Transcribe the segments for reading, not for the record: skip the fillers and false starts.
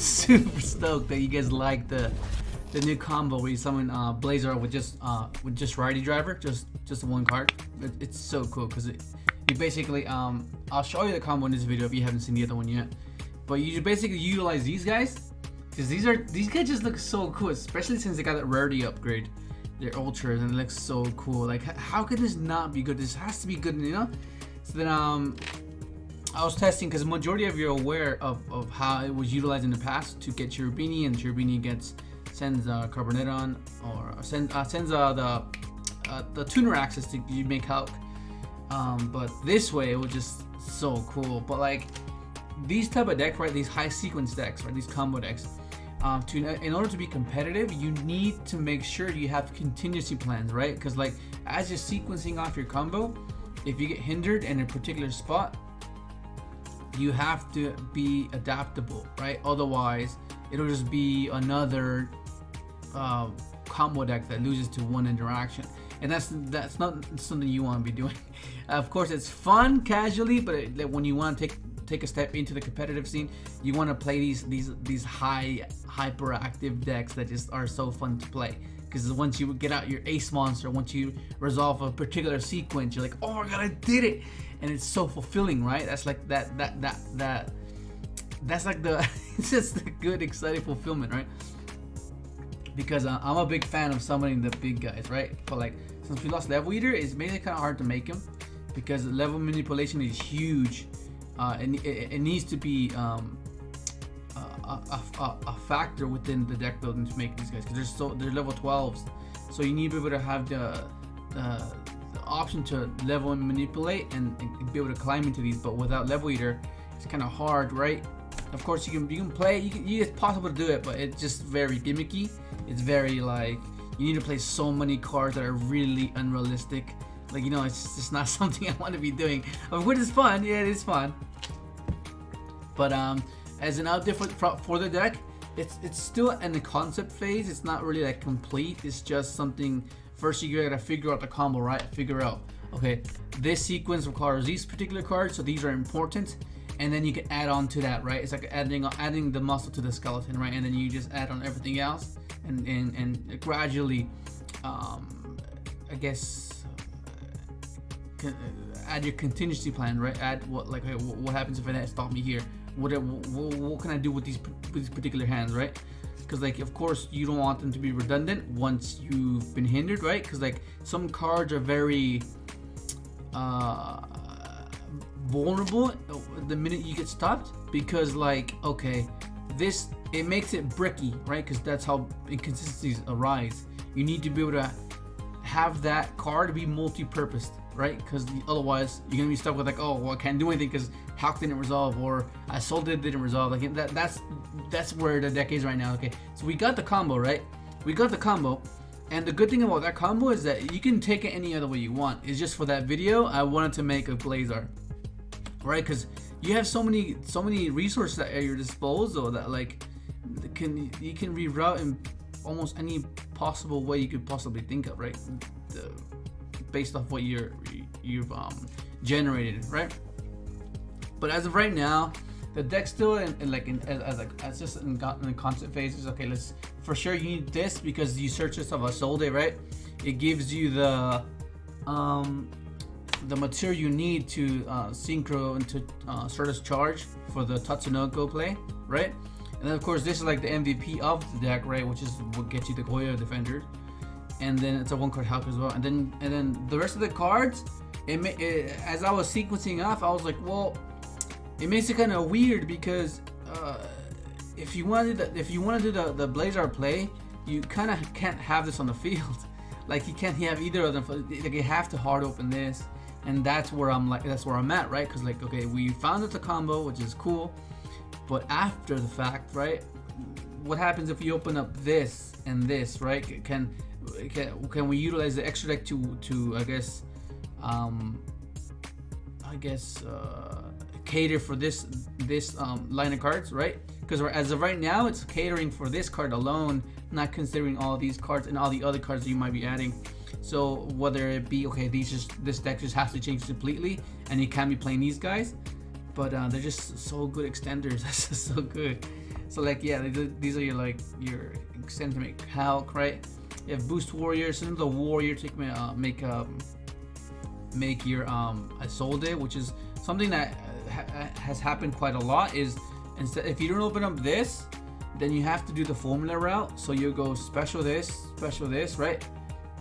super stoked that you guys like the new combo where you summon Blazer with just Righty Driver, just one card. It's so cool because you basically I'll show you the combo in this video if you haven't seen the other one yet. But you basically utilize these guys because these guys just look so cool, especially since they got that rarity upgrade. They're ultras and it looks so cool. Like, how could this not be good? This has to be good, you know? So then I was testing because the majority of you are aware of how it was utilized in the past to get Cherubini, and Cherubini sends Carboneton or sends the tuner access to you make Hulk. But this way it was just so cool. But like these type of decks, right? These high sequence decks, right? These combo decks. In order to be competitive, you need to make sure you have contingency plans, right? Because like as you're sequencing off your combo, if you get hindered in a particular spot, you have to be adaptable, right? Otherwise, it'll just be another combo deck that loses to one interaction, and that's not something you want to be doing. Of course, it's fun casually, but when you want to take a step into the competitive scene, you want to play these high hyperactive decks that just are so fun to play. Because once you get out your ace monster, once you resolve a particular sequence, you're like, oh my god, I did it, and it's so fulfilling, right? That's like that's like the it's just the good, exciting fulfillment, right? Because I'm a big fan of summoning the big guys, right? But like since we lost Level Eater, it's made it kind of hard to make him because level manipulation is huge. It needs to be a factor within the deck building to make these guys, because they're level 12s, so you need to be able to have the option to level and manipulate and be able to climb into these. But without Level Eater, it's kind of hard, right? Of course you can play, it's possible to do it, but it's just very gimmicky. It's very like you need to play so many cards that are really unrealistic. Like, you know, it's just not something I want to be doing. Of course, it's fun. Yeah, it is fun. But as an update for the deck, it's still in the concept phase. It's not really like complete. It's just something. First, you gotta figure out the combo, right? Figure out, okay, this sequence requires these particular cards, so these are important. And then you can add on to that, right? It's like adding the muscle to the skeleton, right? And then you just add on everything else, and gradually, I guess. Add your contingency plan, right? Add what happens if I stop me here? What can I do with these particular hands, right? Because like of course you don't want them to be redundant once you've been hindered, right? Because like some cards are very vulnerable the minute you get stopped, because like okay, it makes it bricky, right? Because that's how inconsistencies arise. You need to be able to have that card be multi-purposed, right? Because otherwise you're gonna be stuck with like, oh well, I can't do anything because Hulk didn't resolve, or I sold it, didn't resolve. Like that's where the deck is right now. Okay, so we got the combo, right? We got the combo, and the good thing about that combo is that you can take it any other way you want. It's just for that video I wanted to make a Blazar, right? Because you have so many resources at your disposal that like you can reroute in almost any possible way you could possibly think of, right? Based off what you've generated, right? But as of right now, the deck's still as just in the concept phase. Okay, let's for sure you need this because you search this of a soul day, right? It gives you the material you need to synchro and to start as charge for the Tatsunoko play, right? And then of course this is like the MVP of the deck, right? Which is what gets you the Goyo Defender. And then it's a 1-card Hulk as well. And then the rest of the cards, as I was sequencing off, I was like, well, it makes it kind of weird because if you want to do the Blazar play, you kind of can't have this on the field. Like you can't have either of them. Like you have to hard open this, and that's where I'm at, right? Because like okay, we found the combo, which is cool, but after the fact, right? What happens if you open up this and this, right? Can we utilize the extra deck to I guess cater for this line of cards, right? Because as of right now it's catering for this card alone, not considering all these cards and all the other cards that you might be adding. So whether it be okay, this deck just has to change completely and you can't be playing these guys, but they're just so good extenders. That's just so good. So like yeah, these are your like your eccentric Hulk, right? You have boost warrior. Sometimes the warrior take make your Isolde, which is something that has happened quite a lot. Is instead if you don't open up this, then you have to do the formula route. So you go special this, right?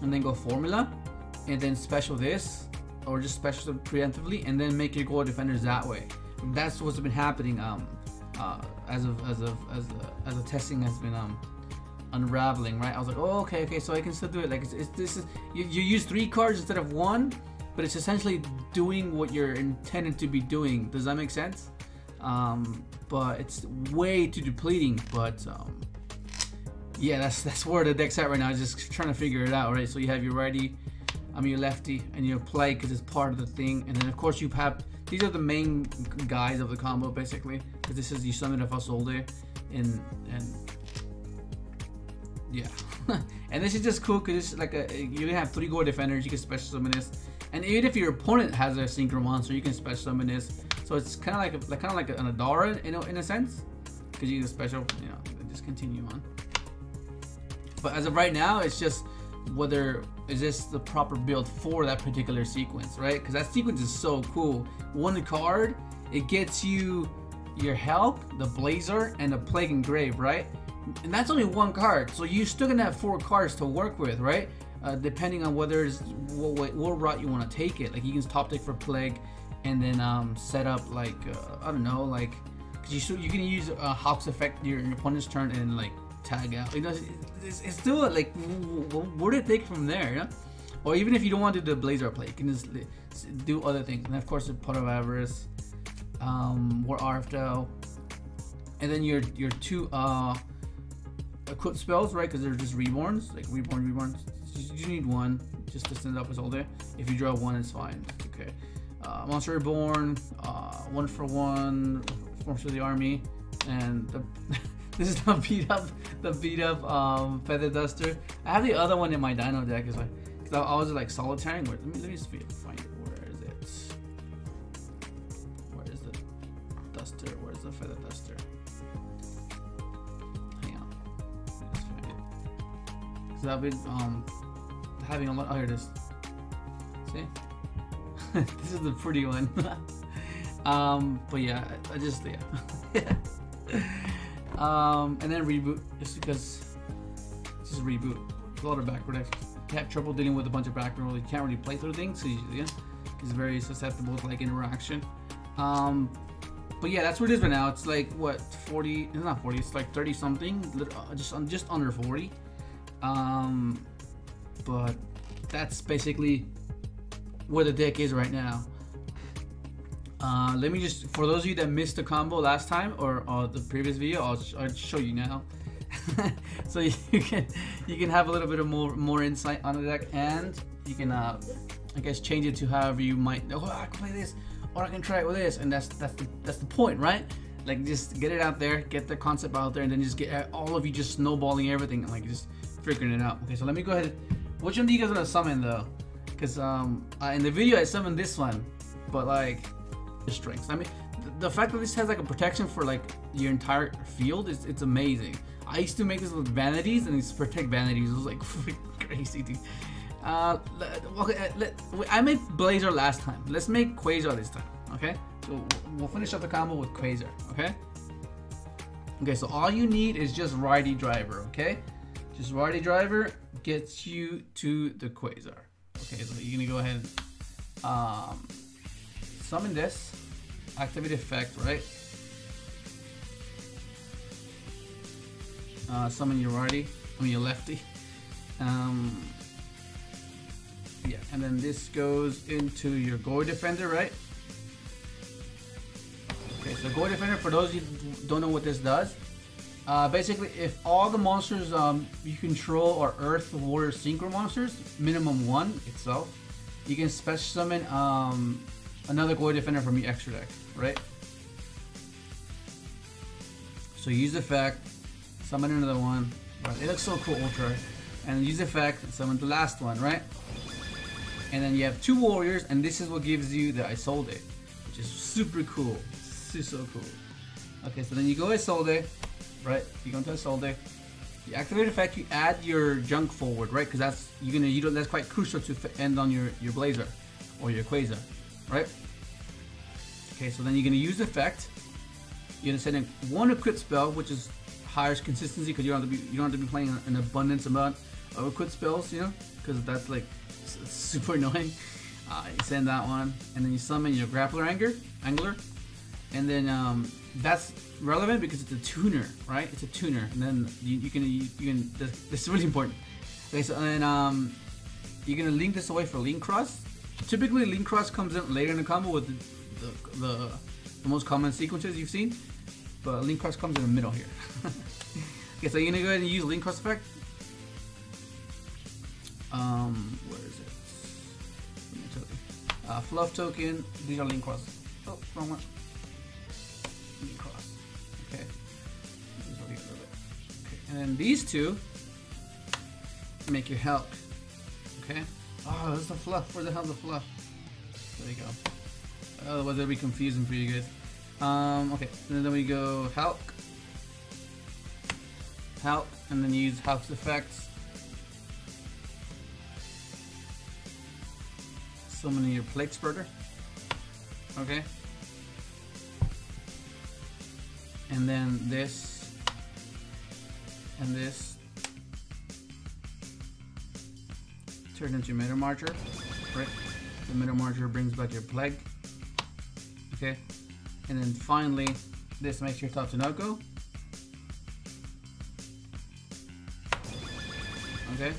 And then go formula, and then special this, or just special preemptively, and then make your gold defenders that way. That's what's been happening as the testing has been unraveling, right? I was like, oh, okay, so I can still do it. Like this is you use 3 cards instead of 1, but it's essentially doing what you're intended to be doing. Does that make sense? But it's way too depleting. But yeah, that's where the deck's at right now. Just trying to figure it out, right? So you have your righty, your lefty, and your play because it's part of the thing. And then of course you have these are the main guys of the combo basically. Because this is you summon a Isolde, and yeah, and this is just cool because it's like you have 3 gold defenders. You can special summon this, and even if your opponent has a synchro monster, you can special summon this. So it's kind of like an Adara, in a sense, because you can special, just continue on. But as of right now, it's just whether is this the proper build for that particular sequence, right? Because that sequence is so cool. 1 card, it gets you your Help, the Blazer, and the Plague Engrave, right? And that's only 1 card, so you're still gonna have 4 cards to work with, right? Depending on whether it's what route you want to take it. Like you can top deck for Plague, and then set up like I don't know, like because you can use Hawk's effect your opponent's turn and like tag out. It's still like where do you take it from there, yeah? Or even if you don't want to do the Blazer play, you can just do other things. And of course, the Pot of Avarice, War Arfdo, and then your 2 equip spells, right? Because they're just reborns, like reborn. You need 1 just to send up as all day. If you draw 1, it's fine. Okay. Monster Reborn, 1 for 1, forms for the army, and this is the beat up Feather Duster. I have the other one in my Dino deck as well. Because I was like solitaire. Let me just find it. Where is it? Where is the Duster? Where's the Feather Duster? Hang on. Let me just find it. Because I've been having a lot. Oh, here it is. See? This is the pretty one. But yeah, I just and then reboot, just because it's just reboot. A lot of backward decks. You have trouble dealing with a bunch of backward rolls. You can't really play through things, so it's very susceptible to like interaction. But yeah, that's what it is right now. It's like what 40? It's not 40. It's like 30 something. Just under 40. But that's basically where the deck is right now. Let me just, for those of you that missed the combo last time or the previous video, I'll show you now. So you can have a little bit of more insight on the deck, and you can I guess change it to however you might. Oh, I can play this, or I can try it with this, and that's the point, right? Like just get it out there, get the concept out there, and then just get all of you just snowballing everything and like just figuring it out. Okay, so let me go ahead. Which one do you guys want to summon though? Because in the video I summoned this one, but like strengths. I mean, the fact that this has like a protection for like your entire field is it's amazing. I used to make this with vanities, and it's protect vanities. It was like crazy, dude. Okay, I made Blazer last time. Let's make Quasar this time. Okay, so we'll finish up the combo with Quasar. Okay. Okay, so all you need is just Righty Driver. Okay, just Righty Driver gets you to the Quasar. Okay, so you're gonna go ahead and summon this, activate effect, right? Summon your righty, your lefty. Yeah, and then this goes into your Goy Defender, right? Okay, so Goy Defender, for those of you who don't know what this does, basically if all the monsters you control are Earth Warrior Synchro monsters, minimum 1 itself, you can special summon another Goy Defender from your extra deck, right? So use effect, summon another one. Right, it looks so cool, Ultra. And use effect, and summon the last one, right? And then you have 2 warriors, and this is what gives you the Isolde, which is super cool. So cool. Okay, so then you go Isolde, right? You go into the solder, you activate effect, you add your junk forward, right? Because that's that's quite crucial to end on your blazer or your quasar, right? Okay, so then you're gonna use effect. You're gonna send in one equip spell, which is higher consistency because you don't have to be playing an abundance amount of equip spells, you know, because that's like super annoying. You send that one, and then you summon your grappler angler, and then that's relevant because it's a tuner, right? It's a tuner, and then you can. This is really important. Okay, so and then you're gonna link this away for link cross. Typically, link cross comes in later in the combo with the most common sequences you've seen, but link cross comes in the middle here. Okay, so you're gonna go ahead and use link cross effect. Where is it? Let me tell you. Fluff token. These are link cross. Oh, wrong one. Link cross. Okay. Okay, and then these two make your help. Okay. Oh, that's the fluff. Where the hell's the fluff? There you go. Otherwise, it'll be confusing for you guys. Okay, and then we go Hulk, and then use Hulk's effects. Summoning your Plague Spurter. Okay. And then this, and this. Turn into Metal Marcher, right? The Metal Marcher brings back your Plague. Okay. And then finally, this makes your Tatsunoko. Okay.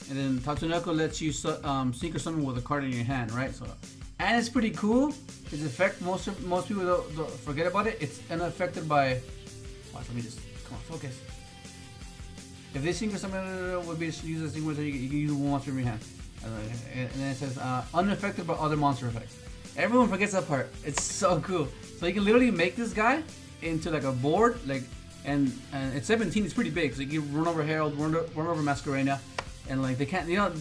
And then Tatsunoko lets you Synchro summon with a card in your hand, right? So, and it's pretty cool. Its effect, most people don't forget about it. It's unaffected by. Watch, let me just come on, focus. If this Synchro summon would be used as Synchro, you can use one monster in your hand. And then it says unaffected by other monster effects. Everyone forgets that part. It's so cool. So you can literally make this guy into like a board, like, and it's 17. It's pretty big. So you can run over Herald, run over Masquerena, and like they can't, you know,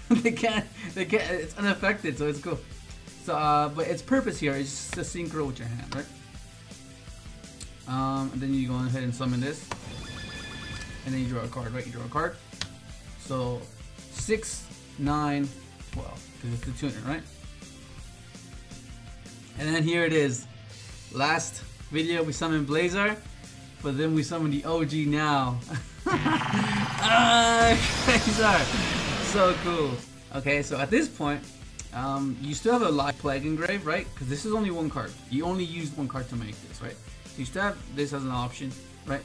they can't. It's unaffected, so it's cool. So, but its purpose here is just to synchro with your hand, right? And then you go ahead and summon this, and then you draw a card, right? You draw a card. So 6, 9, 12, because it's the tuner, right? And then here it is. Last video we summoned Blazer, but then we summoned the OG now. Blazer! So cool. Okay, so at this point, you still have a live Plague Engrave, right? Because this is only one card. You only used one card to make this, right? So you still have this as an option, right?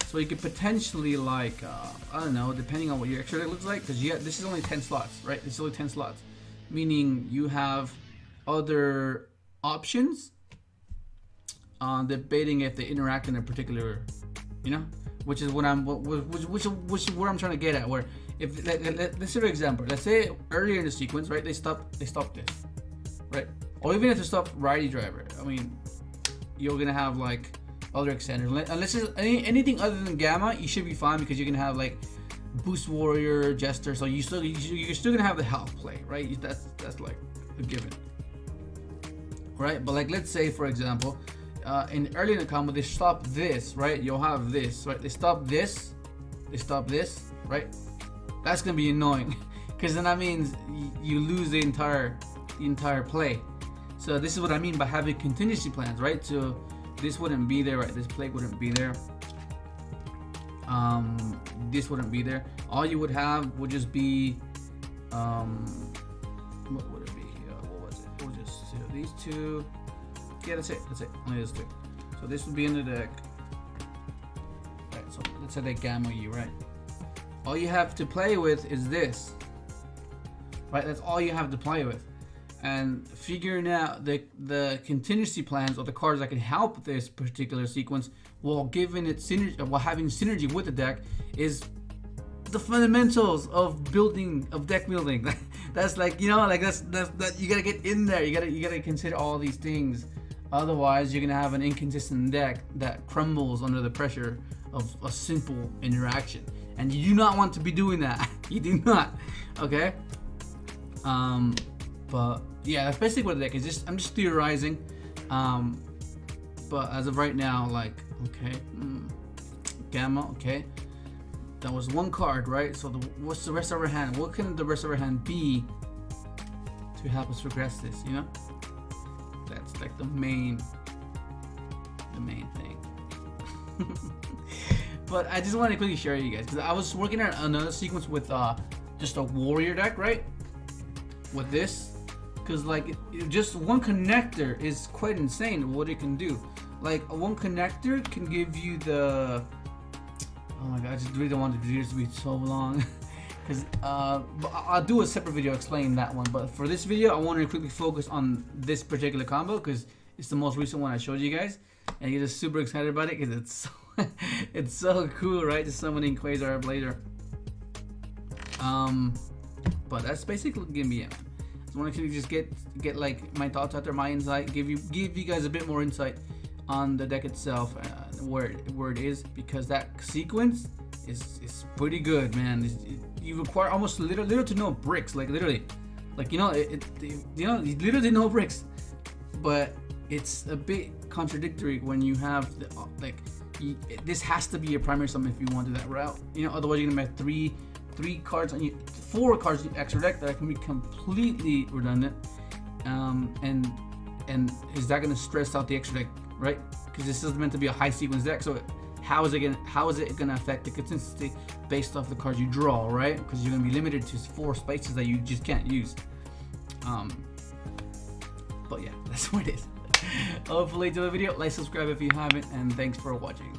So you could potentially, like, I don't know, depending on what your extra deck looks like, because this is only 10 slots, right? This is only 10 slots, meaning you have other options on debating if they interact in a particular, you know, which is what I'm trying to get at. Where if let's say for example, let's say earlier in the sequence, right, they stop this, right, or even if they stop Righty Driver, I mean, you're gonna have like other extenders. Unless there's anything other than Gamma, you should be fine because you're gonna have like Boost Warrior, Jester, so you're still gonna have the health play, right? That's like a given. Right, but like let's say for example, early in the combo they stop this, right? You'll have this, right? They stop this, right? That's gonna be annoying, because then that means you lose the entire play. So this is what I mean by having contingency plans, right? So this wouldn't be there, right? This plague wouldn't be there. This wouldn't be there. All you would have would just be, what would it be? What was it? We'll just these two. Yeah, that's it. Only these two. So this would be in the deck. Right. So let's say they Gamma you, right? All you have to play with is this. Right. That's all you have to play with. And figuring out the contingency plans or the cards that can help this particular sequence while giving it synergy, while having synergy with the deck, is the fundamentals of deck building. That's like, you know, like that's you gotta get in there. You gotta consider all these things. Otherwise, you're gonna have an inconsistent deck that crumbles under the pressure of a simple interaction, and you do not want to be doing that. You do not. Okay. But yeah, that's basically what the deck is. I'm just theorizing. But as of right now, like, okay, gamma. Okay, that was one card, right? So what's the rest of our hand? What can the rest of our hand be to help us progress this? You know, that's like the main thing. But I just want to quickly share you guys, because I was working on another sequence with just a warrior deck, right? With this, because like just one connector is quite insane what it can do. Like one connector can give you the, oh my god, I just really don't want the videos to be so long. Because I'll do a separate video explaining that one, but for this video I wanted to quickly focus on this particular combo because it's the most recent one I showed you guys, and you're just super excited about it because it's so it's so cool, right? Just summoning Quasar Blazer. But that's basically gonna be it, man. I want to just get like my thoughts out there, my insight, give you guys a bit more insight on the deck itself, where it is, because that sequence is pretty good, man. You require almost little to no bricks, like literally, like you know literally no bricks, but it's a bit contradictory when you have the, like this has to be a primary summon if you want to do that route, you know. Otherwise you're gonna have three cards on you, 4 cards in the extra deck that can be completely redundant, and is that gonna stress out the extra deck, right? Because this is meant to be a high sequence deck, so how is it gonna affect the consistency based off the cards you draw, right? Because you're gonna be limited to 4 spaces that you just can't use. But yeah, that's what it is. Hopefully, to the video, like, subscribe if you haven't, and thanks for watching.